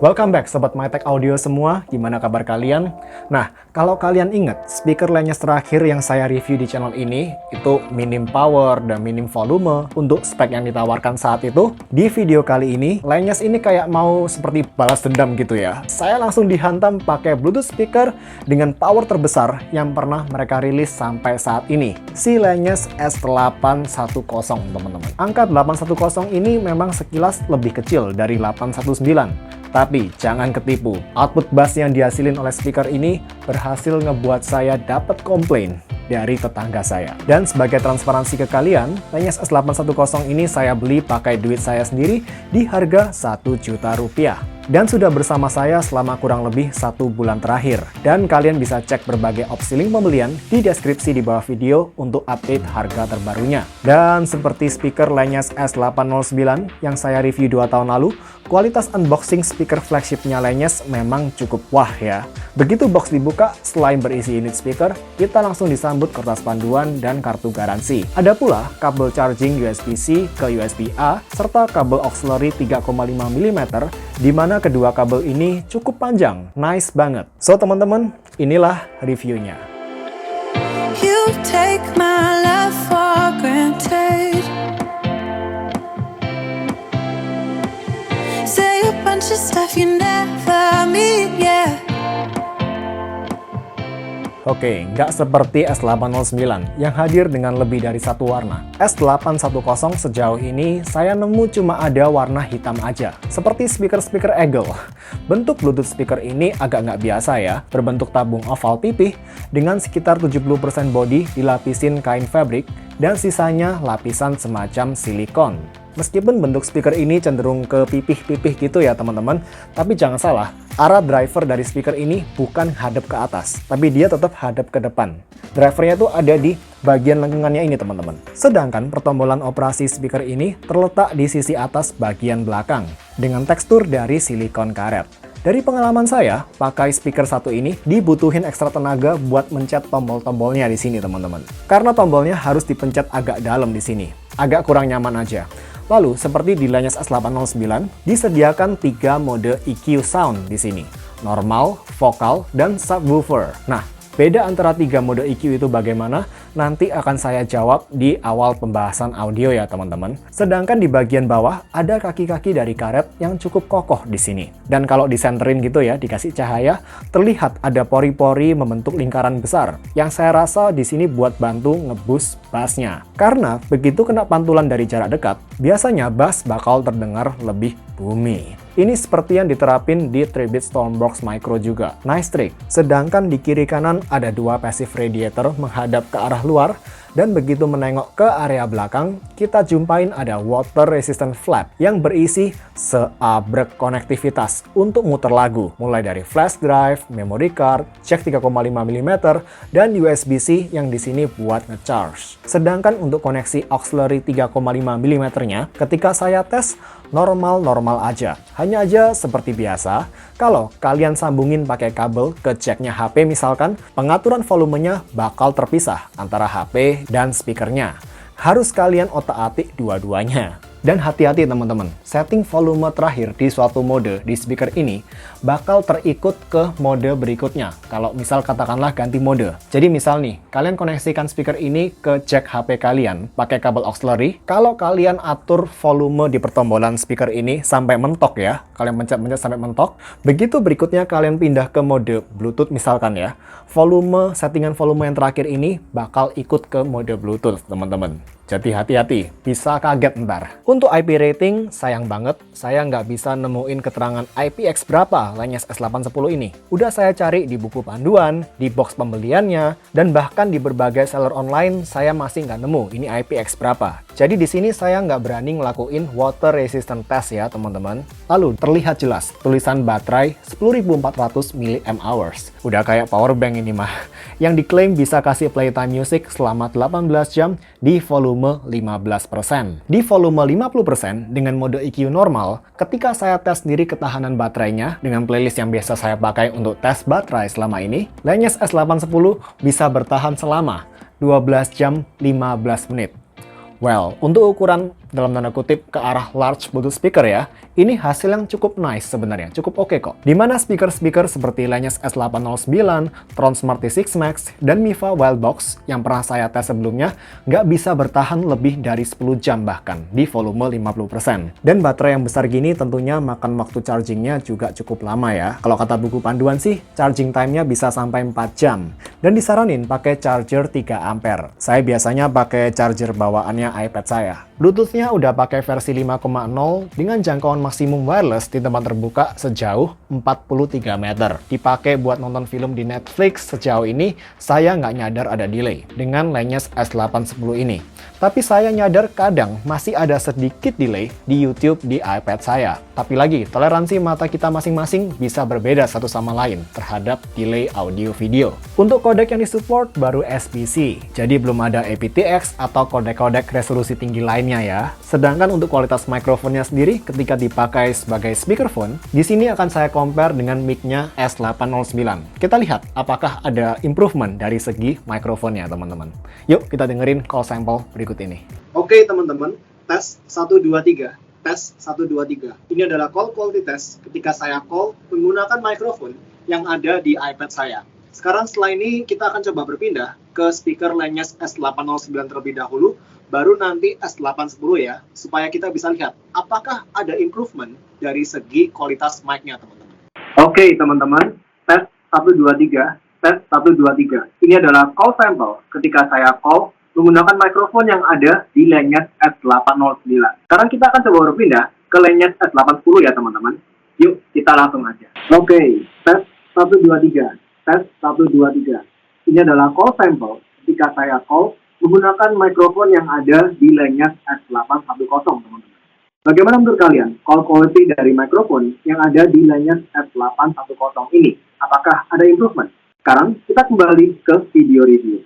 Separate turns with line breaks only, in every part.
Welcome back Sobat MyTech Audio semua, gimana kabar kalian? Nah, kalau kalian ingat, speaker Lanya's terakhir yang saya review di channel ini, itu minim power dan minim volume untuk spek yang ditawarkan saat itu. Di video kali ini, Lanya's ini kayak mau seperti balas dendam gitu ya. Saya langsung dihantam pakai Bluetooth speaker dengan power terbesar yang pernah mereka rilis sampai saat ini. Si Lanya's S810 teman-teman. Angka 810 ini memang sekilas lebih kecil dari 819. Tapi jangan ketipu, output bass yang dihasilin oleh speaker ini berhasil ngebuat saya dapat komplain dari tetangga saya. Dan sebagai transparansi ke kalian, Lanya's S810 ini saya beli pakai duit saya sendiri di harga Rp1.000.000. Dan sudah bersama saya selama kurang lebih 1 bulan terakhir. Dan kalian bisa cek berbagai opsi link pembelian di deskripsi di bawah video untuk update harga terbarunya. Dan seperti speaker Lanya's S809 yang saya review 2 tahun lalu, kualitas unboxing speaker flagshipnya Lanya's memang cukup wah ya. Begitu box dibuka, selain berisi unit speaker, kita langsung disambut kertas panduan dan kartu garansi. Ada pula kabel charging USB-C ke USB-A, serta kabel auxiliary 3,5 mm, di mana kedua kabel ini cukup panjang. Nice banget. So teman-teman, inilah reviewnya.
You take my love for granted. Say a bunch of stuff you never mean, yeah.
Oke, nggak seperti S809 yang hadir dengan lebih dari satu warna. S810 sejauh ini saya nemu cuma ada warna hitam aja, seperti speaker-speaker Eagle. Bentuk Bluetooth speaker ini agak nggak biasa ya, berbentuk tabung oval pipih dengan sekitar 70% body dilapisin kain fabric dan sisanya lapisan semacam silikon. Meskipun bentuk speaker ini cenderung ke pipih-pipih gitu ya teman-teman, tapi jangan salah, arah driver dari speaker ini bukan hadap ke atas, tapi dia tetap hadap ke depan. Drivernya tuh ada di bagian lengkungannya ini teman-teman. Sedangkan pertombolan operasi speaker ini terletak di sisi atas bagian belakang, dengan tekstur dari silikon karet. Dari pengalaman saya, pakai speaker satu ini dibutuhin ekstra tenaga buat mencet tombol-tombolnya di sini teman-teman. Karena tombolnya harus dipencet agak dalam di sini, agak kurang nyaman aja. Lalu, seperti di Lanya's S809, disediakan 3 mode EQ sound di sini. Normal, vokal, dan subwoofer. Nah, beda antara 3 mode EQ itu bagaimana? Nanti akan saya jawab di awal pembahasan audio ya teman-teman. Sedangkan di bagian bawah ada kaki-kaki dari karet yang cukup kokoh di sini. Dan kalau disenterin gitu ya, dikasih cahaya, terlihat ada pori-pori membentuk lingkaran besar. Yang saya rasa di sini buat bantu ngeboost bassnya. Karena begitu kena pantulan dari jarak dekat, biasanya bass bakal terdengar lebih boomy. Ini seperti yang diterapin di 3-bit Stormbox Micro juga. Nice trick. Sedangkan di kiri kanan ada 2 passive radiator menghadap ke arah luar, dan begitu menengok ke area belakang, kita jumpain ada water resistant flap yang berisi seabrek konektivitas untuk muter lagu, mulai dari flash drive, memory card, jack 3,5 mm, dan USB-C yang di sini buat ngecharge. Sedangkan untuk koneksi auxiliary 3,5 mm-nya, ketika saya tes, normal-normal aja. Hanya aja seperti biasa, kalau kalian sambungin pakai kabel ke jacknya HP misalkan, pengaturan volumenya bakal terpisah antara HP dan speakernya. Harus kalian otak-atik dua-duanya. Dan hati-hati teman-teman, setting volume terakhir di suatu mode di speaker ini bakal terikut ke mode berikutnya. Kalau misal katakanlah ganti mode. Jadi misal nih, kalian koneksikan speaker ini ke jack HP kalian pakai kabel auxiliary. Kalau kalian atur volume di pertombolan speaker ini sampai mentok ya, kalian pencet-pencet sampai mentok. Begitu berikutnya kalian pindah ke mode Bluetooth misalkan ya, settingan volume yang terakhir ini bakal ikut ke mode Bluetooth teman-teman. Jadi hati-hati, bisa kaget ntar. Untuk IP rating, sayang banget, saya nggak bisa nemuin keterangan IPX berapa Lanya's S810 ini. Udah saya cari di buku panduan, di box pembeliannya, dan bahkan di berbagai seller online, saya masih nggak nemu ini IPX berapa. Jadi di sini saya nggak berani ngelakuin water resistant test ya teman-teman. Lalu terlihat jelas tulisan baterai 10.400 mAh. Udah kayak power bank ini mah. Yang diklaim bisa kasih playtime music selama 18 jam di volume 15%. Di volume 50% dengan mode EQ normal, ketika saya tes sendiri ketahanan baterainya dengan playlist yang biasa saya pakai untuk tes baterai selama ini, Lanya's S810 bisa bertahan selama 12 jam 15 menit. Well, untuk ukuran dalam tanda kutip ke arah large Bluetooth speaker ya, ini hasil yang cukup nice sebenarnya, cukup oke kok. Dimana speaker-speaker seperti Lanya's S809, Tron Smart T6 Max, dan Miva Wildbox yang pernah saya tes sebelumnya nggak bisa bertahan lebih dari 10 jam bahkan di volume 50%. Dan baterai yang besar gini tentunya makan waktu chargingnya juga cukup lama ya. Kalau kata buku panduan sih, charging time-nya bisa sampai 4 jam. Dan disaranin pakai charger 3 ampere. Saya biasanya pakai charger bawaannya iPad saya. Bluetooth-nya udah pakai versi 5,0 dengan jangkauan maksimum wireless di tempat terbuka sejauh 43 meter. Dipakai buat nonton film di Netflix sejauh ini, saya nggak nyadar ada delay dengan Lanya's S810 ini. Tapi saya nyadar kadang masih ada sedikit delay di YouTube di iPad saya. Tapi lagi, toleransi mata kita masing-masing bisa berbeda satu sama lain terhadap delay audio video. Untuk kodek yang disupport baru SBC, jadi belum ada aptX atau kodek-kodek resolusi tinggi lainnya ya. Sedangkan untuk kualitas mikrofonnya sendiri ketika dipakai sebagai speakerphone, di sini akan saya compare dengan mic-nya S809. Kita lihat apakah ada improvement dari segi mikrofonnya teman-teman. Yuk kita dengerin call sample berikut ini.
Oke teman-teman, tes 1, 2, 3. Tes 1, 2, 3. Ini adalah call quality test ketika saya call menggunakan mikrofon yang ada di iPad saya. Sekarang setelah ini kita akan coba berpindah ke speaker Lanya's S809 terlebih dahulu, baru nanti S810 ya, supaya kita bisa lihat apakah ada improvement dari segi kualitas mic-nya teman-teman. Oke teman-teman, tes 1, 2, 3. Tes 1, 2, 3. Ini adalah call sample ketika saya call menggunakan mikrofon yang ada di Lanya's S809. Sekarang kita akan coba berpindah ke Lanya's S810 ya teman-teman. Yuk kita langsung aja. Oke, tes 1, 2, 3. Tes 1, 2, 3. Ini adalah call sample ketika saya call menggunakan mikrofon yang ada di Lanya's S810 teman-teman. Bagaimana menurut kalian call quality dari mikrofon yang ada di Lanya's S810 ini? Apakah ada improvement? Sekarang kita kembali ke video review.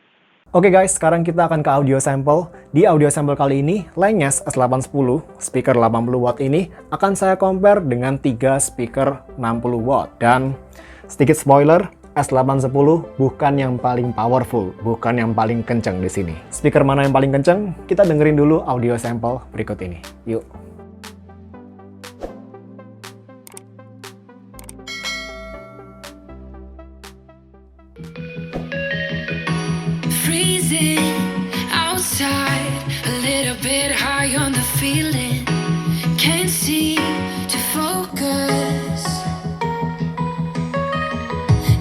Oke guys, sekarang kita akan ke audio sample. Di audio sample kali ini, Lanya's S810, speaker 80 watt ini akan saya compare dengan 3 speaker 60 watt. Dan sedikit spoiler, S810 bukan yang paling powerful, bukan yang paling kenceng di sini. Speaker mana yang paling kenceng? Kita dengerin dulu audio sample berikut ini. Yuk.
Freezing outside, a little bit high on the feeling. Can't seem to focus.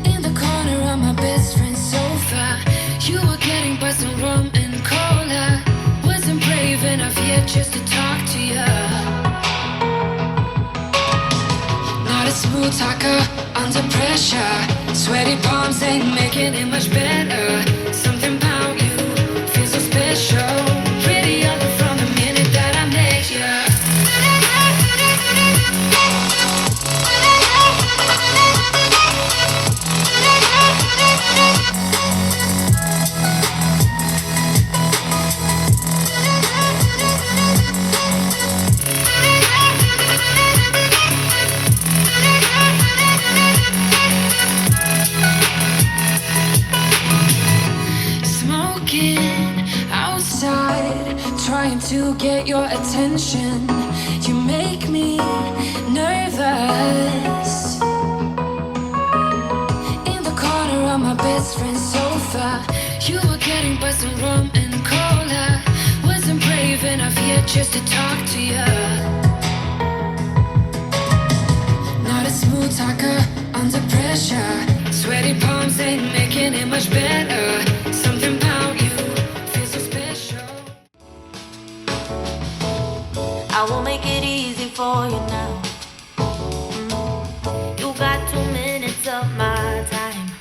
In the corner of my best friend's sofa, you were getting by some rum and cola. Wasn't brave enough yet just to talk to you. Not a smooth talker under pressure. Sweaty palms ain't making it much better. Something about you feels so special. Pretty other from the minute that I met you. Smoking outside, trying to get your attention. You make me nervous. In the corner of my best friend's sofa, you were getting by some rum and cola. Wasn't brave enough yet just to talk to you. Not a smooth talker under pressure. Sweaty palms ain't making it much better. Something about you feels so special.
I will make it easy for you now. You got 2 minutes of my time,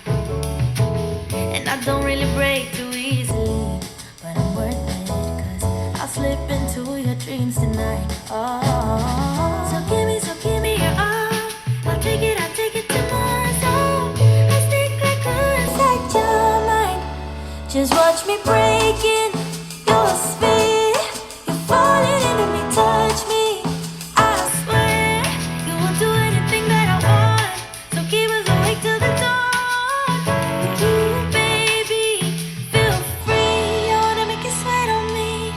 and I don't really break too easily, but I'm worth it, 'cause I'll slip into your dreams tonight. Oh, so give me your arm. I'll take it to my soul. Let's take like inside your mind. Just watch me breaking your spell. You're falling into me, touch me. I swear you will do anything that I want. So keep us awake till the dawn. Ooh, baby, feel free. I wanna make you sweat on me.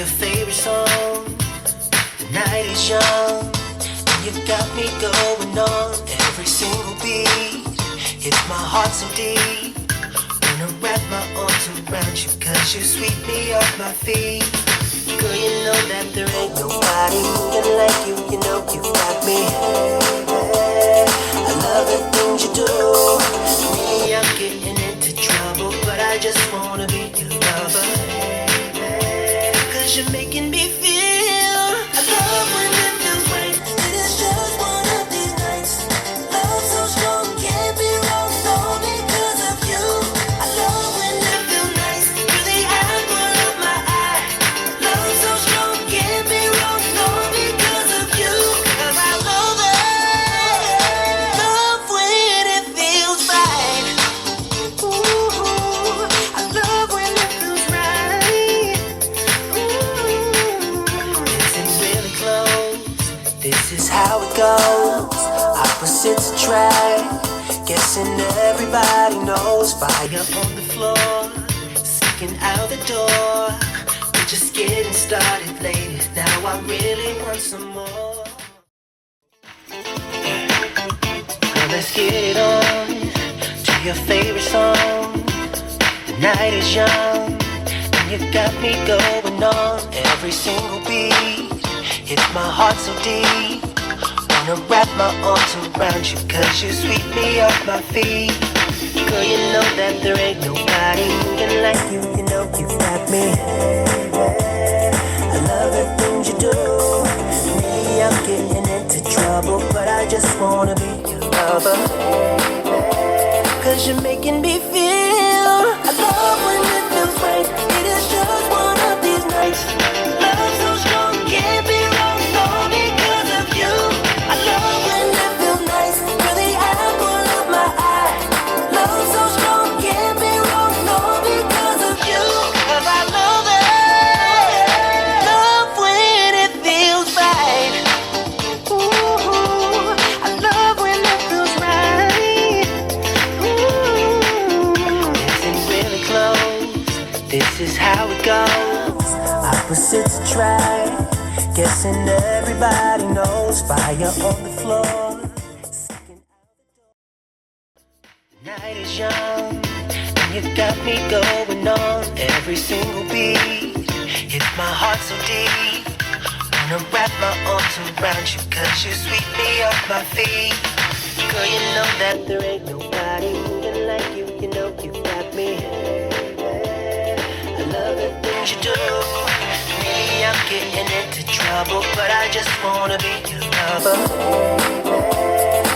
your favorite song. The night is young, and you got me going on every single beat. Hits my heart so deep. Wanna wrap my arms around you, cause you sweep me off my feet. Girl, you know that there ain't nobody moving like you. You know you got me. I love the things you do. Maybe I'm getting into trouble, but I just wanna be your lover. Cause you're making me feel. I love when it feels right. It is just one of these nights. Love so strong, can't be wrong. All because of you. I love when it feels nice. You're the apple of my eye. Love so strong, can't be wrong. All because of you. Cause I love it. Love when it feels right. Ooh, I love when it feels right. Listen really close. This is how it goes. Opposites attract. Guessing everybody knows. Fire on the floor, sticking out the door. We're just getting started, ladies. Now I really want some more. Well, let's get it on to your favorite song. The night is young, and you got me going on every single beat. Hits my heart so deep. Wanna wrap my arms around you, cause you sweep me off my feet. Girl, you know that there ain't nobody moving like you. You know you got me. I love the things you do. Maybe I'm getting into trouble, but I just wanna be your lover. Cause you're making me feel. I love when it feels right. It is just one of these nights. Love so strong, can't be wrong. All because of you. I love when it feels nice. You're the apple of my eye. Love so strong, can't be wrong. All because of you. Cause I love it. Love when it feels right. Ooh, I love when it feels right. Ooh, listen really close. This is how it goes. Opposites attract. Guessing everybody knows. Fire on the floor. Night is young, and you got me going on every single beat. Hits my heart so deep. Wanna wrap my arms around you, cause you sweep me off my feet. Girl, you know that there ain't nobody moving like you. You know you got me. I love the things you do. Maybe I'm getting into trouble, but I just wanna be your lover.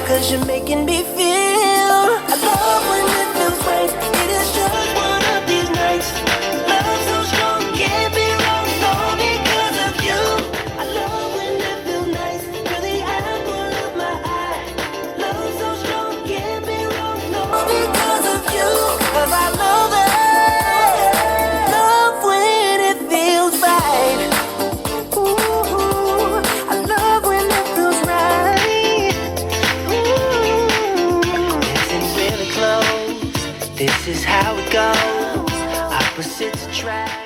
Cause you're making me feel. I love when it feels right. It is just one of these nights. Love so strong, can't be wrong. All because of you. I love when it feels nice. You're the apple of my eye. Love so strong, can't be wrong. All because of you. Cause I love it. Love when it feels right. Ooh, I love when it feels right. Listen really close. This is how it goes. Opposites attract.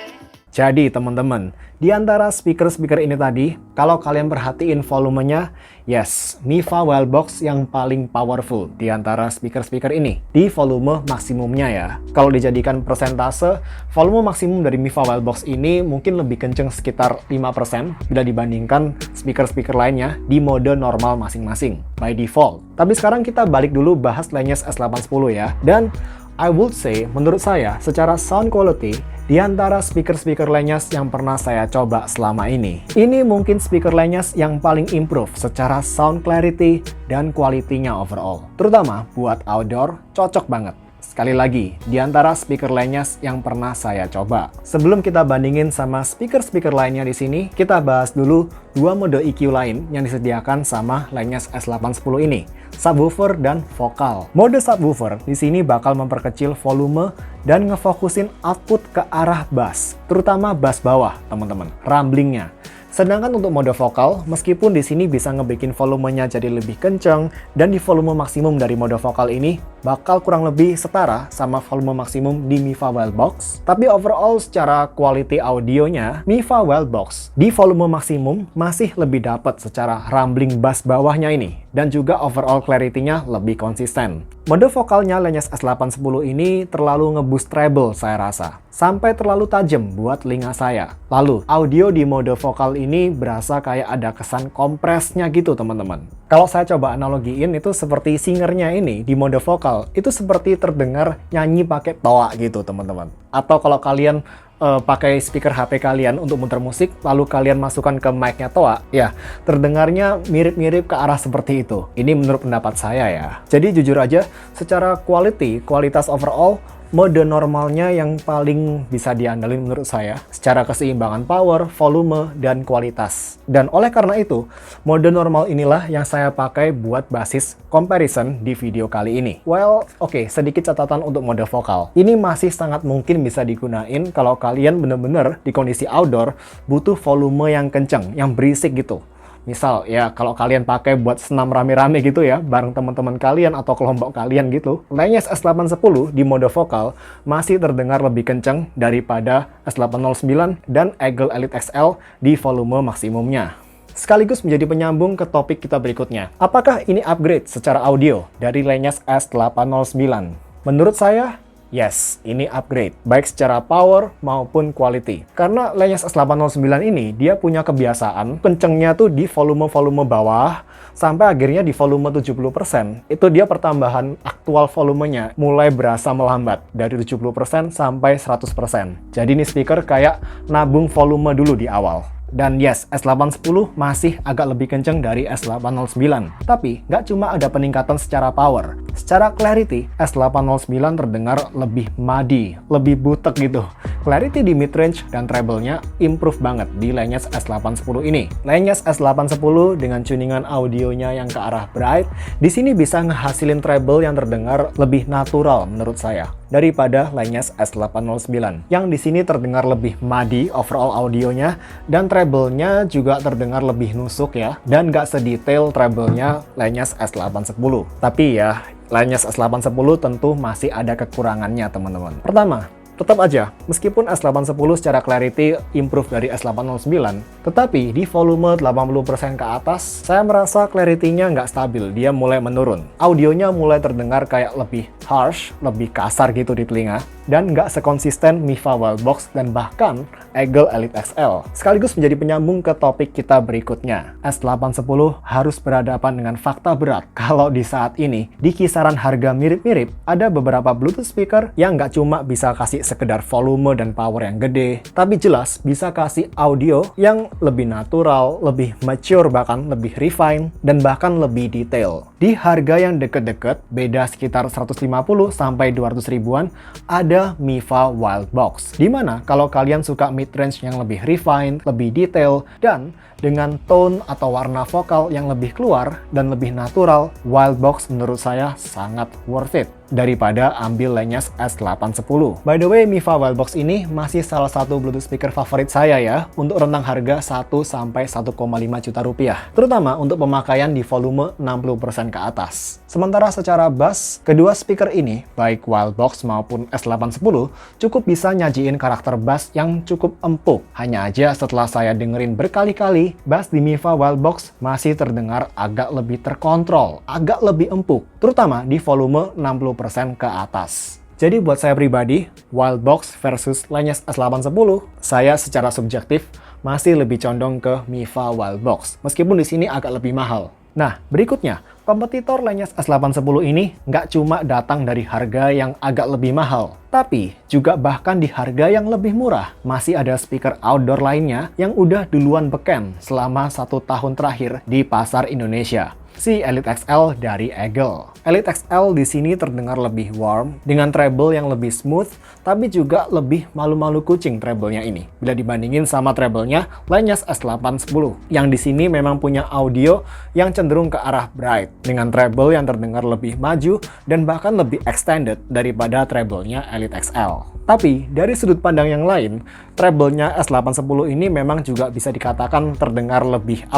Jadi teman-teman, di antara speaker-speaker ini tadi, kalau kalian perhatiin volumenya, yes, Mifa Wildbox yang paling powerful di antara speaker-speaker ini. Di volume maksimumnya ya. Kalau dijadikan persentase, volume maksimum dari Mifa Wildbox ini mungkin lebih kenceng sekitar 5% bila dibandingkan speaker-speaker lainnya di mode normal masing-masing, by default. Tapi sekarang kita balik dulu bahas Lanya's S810 ya. Dan I would say, menurut saya, secara sound quality, di antara speaker-speaker Lanya's yang pernah saya coba selama ini, ini mungkin speaker Lanya's yang paling improve secara sound clarity dan quality-nya overall. Terutama buat outdoor, cocok banget. Sekali lagi, di antara speaker Lanya's yang pernah saya coba. Sebelum kita bandingin sama speaker-speaker lainnya di sini, kita bahas dulu dua mode EQ lain yang disediakan sama Lanya's S810 ini, subwoofer dan vokal. Mode subwoofer di sini bakal memperkecil volume dan ngefokusin output ke arah bass, terutama bass bawah, teman-teman, rumblingnya. Sedangkan untuk mode vokal, meskipun di sini bisa ngebikin volumenya jadi lebih kenceng dan di volume maksimum dari mode vokal ini bakal kurang lebih setara sama volume maksimum di Mifa Wildbox. Tapi overall secara quality audionya, Mifa Wildbox di volume maksimum masih lebih dapat secara rumbling bass bawahnya ini. Dan juga overall clarity-nya lebih konsisten. Mode vokalnya Lanya's S810 ini terlalu ngeboost treble saya rasa. Sampai terlalu tajam buat telinga saya. Lalu, audio di mode vokal ini berasa kayak ada kesan kompresnya gitu teman-teman. Kalau saya coba analogiin itu seperti singernya ini di mode vokal, itu seperti terdengar nyanyi pakai toa gitu teman-teman. Atau kalau kalian pakai speaker HP kalian untuk muter musik, lalu kalian masukkan ke mic-nya toa, ya terdengarnya mirip-mirip ke arah seperti itu. Ini menurut pendapat saya ya. Jadi jujur aja, secara kualitas overall, mode normalnya yang paling bisa diandalkan menurut saya secara keseimbangan power, volume, dan kualitas. Dan oleh karena itu, mode normal inilah yang saya pakai buat basis comparison di video kali ini. Well, oke, sedikit catatan untuk mode vokal. Ini masih sangat mungkin bisa digunain kalau kalian bener-bener di kondisi outdoor butuh volume yang kenceng, yang berisik gitu. Misal ya kalau kalian pakai buat senam rame-rame gitu ya, bareng teman-teman kalian atau kelompok kalian gitu, Lanya's S810 di mode vokal masih terdengar lebih kencang daripada S809 dan Eagle Elite XL di volume maksimumnya. Sekaligus menjadi penyambung ke topik kita berikutnya. Apakah ini upgrade secara audio dari Lanya's S809? Menurut saya, yes, ini upgrade, baik secara power maupun quality. Karena Lanya's S809 ini, dia punya kebiasaan kencengnya tuh di volume-volume bawah, sampai akhirnya di volume 70%, itu dia pertambahan aktual volumenya mulai berasa melambat, dari 70% sampai 100%. Jadi ini speaker kayak nabung volume dulu di awal. Dan yes, S810 masih agak lebih kenceng dari S809. Tapi nggak cuma ada peningkatan secara power. Secara clarity, S809 terdengar lebih muddy, lebih butek gitu. Clarity di mid-range dan treble-nya improve banget di Lanya's S810 ini. Lanya's S810 dengan tuningan audionya yang ke arah bright, di sini bisa ngehasilin treble yang terdengar lebih natural menurut saya daripada Lanya's S809. Yang di sini terdengar lebih muddy overall audionya, dan treble-nya juga terdengar lebih nusuk ya, dan nggak sedetail treble-nya Lanya's S810. Tapi ya, Lanya's S810 tentu masih ada kekurangannya teman-teman. Pertama, tetap aja, meskipun S810 secara clarity improve dari S809, tetapi di volume 80% ke atas, saya merasa clarity-nya nggak stabil, dia mulai menurun. Audionya mulai terdengar kayak lebih harsh, lebih kasar gitu di telinga, dan nggak sekonsisten Mifa Wildbox dan bahkan Eagle Elite XL. Sekaligus menjadi penyambung ke topik kita berikutnya. S810 harus berhadapan dengan fakta berat kalau di saat ini, di kisaran harga mirip-mirip, ada beberapa Bluetooth speaker yang nggak cuma bisa kasih sekedar volume dan power yang gede, tapi jelas bisa kasih audio yang lebih natural, lebih mature, bahkan lebih refine, dan bahkan lebih detail. Di harga yang deket-deket, beda sekitar 150 sampai 200 ribuan, ada Mifa Wildbox. Dimana kalau kalian suka mid-range yang lebih refine, lebih detail, dan dengan tone atau warna vokal yang lebih keluar dan lebih natural, Wildbox menurut saya sangat worth it daripada ambil Lanya's S810. By the way, Mifa Wildbox ini masih salah satu Bluetooth speaker favorit saya ya, untuk rentang harga 1 sampai 1,5 juta rupiah, terutama untuk pemakaian di volume 60% ke atas. Sementara secara bass, kedua speaker ini, baik Wildbox maupun S810, cukup bisa nyajiin karakter bass yang cukup empuk. Hanya aja setelah saya dengerin berkali-kali, bass di Mifa Wildbox masih terdengar agak lebih terkontrol, agak lebih empuk, terutama di volume 60% ke atas. Jadi buat saya pribadi, Wildbox versus Lanya's S810, saya secara subjektif masih lebih condong ke Mifa Wildbox, meskipun di sini agak lebih mahal. Nah, berikutnya, kompetitor Lanya's S810 ini nggak cuma datang dari harga yang agak lebih mahal, tapi juga bahkan di harga yang lebih murah. Masih ada speaker outdoor lainnya yang udah duluan beken selama 1 tahun terakhir di pasar Indonesia. Si Elite XL dari Eagle. Elite XL di sini terdengar lebih warm, dengan treble yang lebih smooth, tapi juga lebih malu-malu kucing treble-nya ini. Bila dibandingin sama treble-nya Lanya's S810, yang di sini memang punya audio yang cenderung ke arah bright, dengan treble yang terdengar lebih maju dan bahkan lebih extended daripada treble-nya Elite XL. Tapi dari sudut pandang yang lain, treble-nya S810 ini memang juga bisa dikatakan terdengar lebih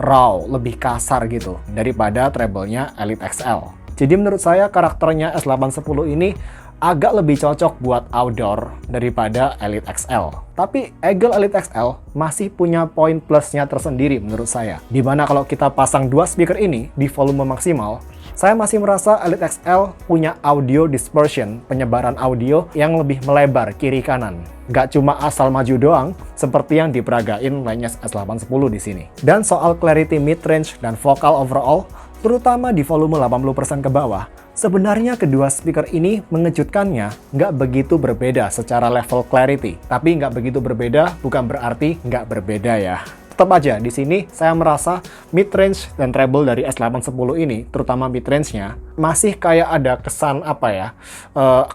raw, lebih kasar gitu daripada treble-nya Elite XL. Jadi menurut saya karakternya S810 ini agak lebih cocok buat outdoor daripada Elite XL. Tapi Eagle Elite XL masih punya poin plusnya tersendiri menurut saya. Dimana kalau kita pasang dua speaker ini di volume maksimal, saya masih merasa Elite XL punya audio dispersion, penyebaran audio yang lebih melebar kiri kanan. Gak cuma asal maju doang, seperti yang diperagain Langes S810 di sini. Dan soal clarity mid-range dan vokal overall, terutama di volume 80% ke bawah, sebenarnya kedua speaker ini mengejutkannya nggak begitu berbeda secara level clarity. Tapi nggak begitu berbeda bukan berarti nggak berbeda ya. Tetap aja, di sini saya merasa mid-range dan treble dari S810 ini, terutama mid-range-nya, masih kayak ada kesan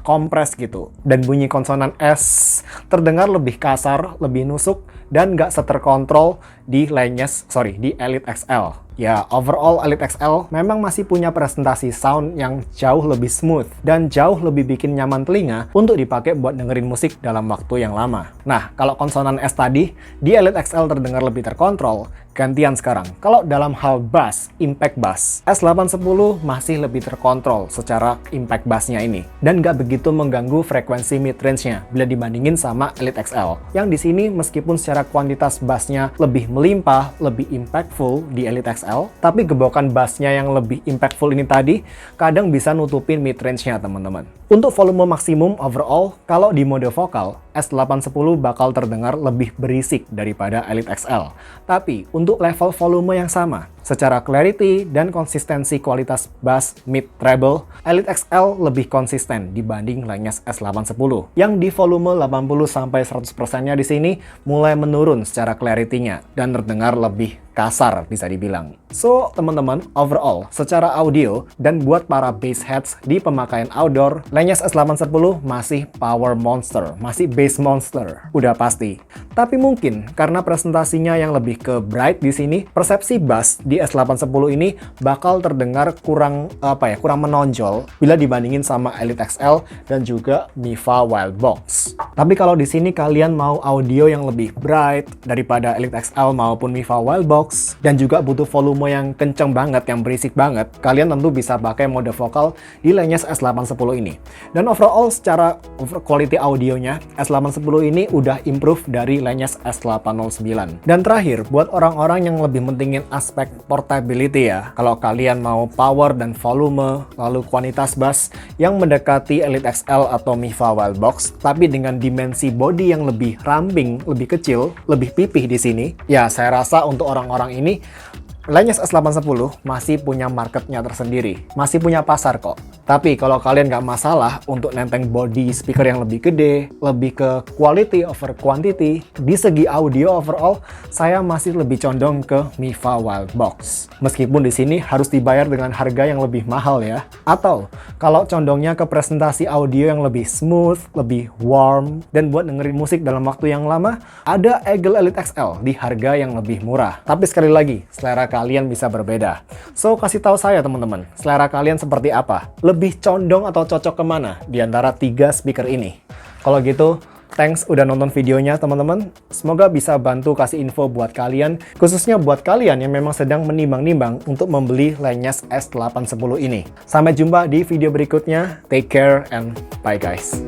kompres gitu. Dan bunyi konsonan S terdengar lebih kasar, lebih nusuk, dan nggak seterkontrol di Elite XL. Ya, overall Elite XL memang masih punya presentasi sound yang jauh lebih smooth dan jauh lebih bikin nyaman telinga untuk dipakai buat dengerin musik dalam waktu yang lama. Nah, kalau konsonan S tadi, di Elite XL terdengar lebih terkontrol, gantian sekarang. Kalau dalam hal bass, impact bass, S810 masih lebih terkontrol secara impact bassnya ini. Dan nggak begitu mengganggu frekuensi mid-range-nya bila dibandingin sama Elite XL. Yang di sini meskipun secara kuantitas bassnya lebih melimpah, lebih impactful di Elite XL, tapi gebokan bassnya yang lebih impactful ini tadi kadang bisa nutupin mid-range-nya teman-teman. Untuk volume maksimum overall, kalau di mode vokal, S810 bakal terdengar lebih berisik daripada Elite XL. Tapi untuk level volume yang sama, secara clarity dan konsistensi kualitas bass mid treble, Elite XL lebih konsisten dibanding Langes S810. Yang di volume 80-100%-nya di sini mulai menurun secara clarity-nya dan terdengar lebih kasar bisa dibilang. So, teman-teman, overall, secara audio dan buat para bass heads di pemakaian outdoor, Langes S810 masih power monster, masih bass monster, udah pasti. Tapi mungkin karena presentasinya yang lebih ke bright di sini, persepsi bass di S810 ini bakal terdengar kurang menonjol bila dibandingin sama Elite XL dan juga Mifa Wildbox. Tapi kalau di sini kalian mau audio yang lebih bright daripada Elite XL maupun Mifa Wildbox dan juga butuh volume yang kenceng banget, yang berisik banget, kalian tentu bisa pakai mode vokal di Langes S810 ini. Dan overall secara quality audionya, S810 ini udah improve dari Langes S809. Dan terakhir, buat orang-orang yang lebih mentingin aspek portability ya, kalau kalian mau power dan volume, lalu kuantitas bass yang mendekati Elite XL atau Mifa Wildbox, tapi dengan dimensi body yang lebih ramping, lebih kecil, lebih pipih di sini, ya saya rasa untuk orang-orang ini Langes S810 masih punya marketnya tersendiri, masih punya pasar kok. Tapi kalau kalian nggak masalah untuk nenteng body speaker yang lebih gede, lebih ke quality over quantity, di segi audio overall, saya masih lebih condong ke Mifa Wildbox. Meskipun di sini harus dibayar dengan harga yang lebih mahal ya. Atau kalau condongnya ke presentasi audio yang lebih smooth, lebih warm, dan buat dengerin musik dalam waktu yang lama, ada Eagle Elite XL di harga yang lebih murah. Tapi sekali lagi, selera kalian bisa berbeda. So, kasih tahu saya teman-teman, selera kalian seperti apa? Lebih condong atau cocok kemana di antara 3 speaker ini? Kalau gitu, thanks udah nonton videonya teman-teman. Semoga bisa bantu kasih info buat kalian, khususnya buat kalian yang memang sedang menimbang-nimbang untuk membeli Langes S810 ini. Sampai jumpa di video berikutnya. Take care and bye guys.